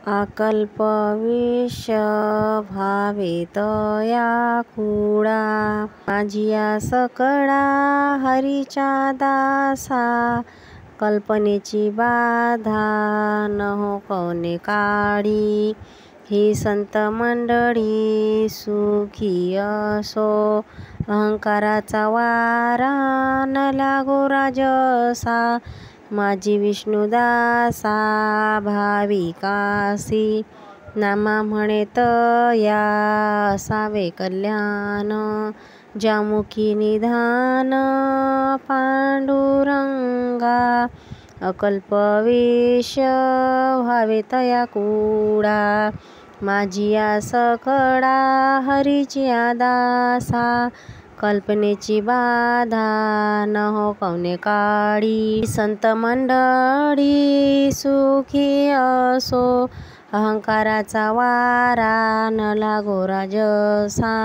अकल्प विष भावेत या कुळा, माझिया सकळा हरीच्या दासा। कल्पनेची बाधा न हो कोणे काळी, ही संत मंडळी सुखी असो। अहंकाराचा वारा न लागो राजसा, माझी विष्णुदासा भाविकासी। नामा म्हणेत या असावे कल्याण, ज्यामुखी निधान पांडुरंगा। अकल्प विष भावेत या कुळा, माझिया सकळा हरीच्या दासा। कल्पनेची बाधा न हो कोणे काळी, संत मंडळी सुखी असो। अहंकाराचा वारा न लागो राजसा,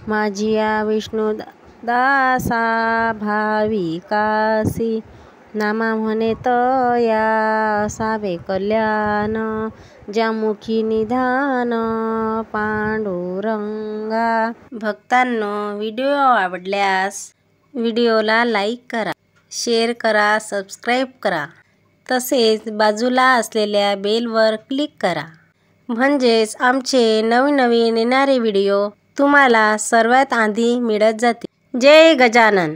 माझिया विष्णुदासा भाविकासी। नामा म्हणेत या असावे कल्याण, ज्यामुखी निधान पांडुरंगा। भक्तांनो, व्हिडिओ आवडल्यास व्हिडिओला लाईक करा, शेअर करा, सबस्क्राईब करा। तसेच बाजूला असलेल्या बेलवर क्लिक करा, म्हणजेच आमचे नवनवीन येणारे व्हिडिओ तुम्हाला सर्वात आधी मिळत जातील। जय गजानन।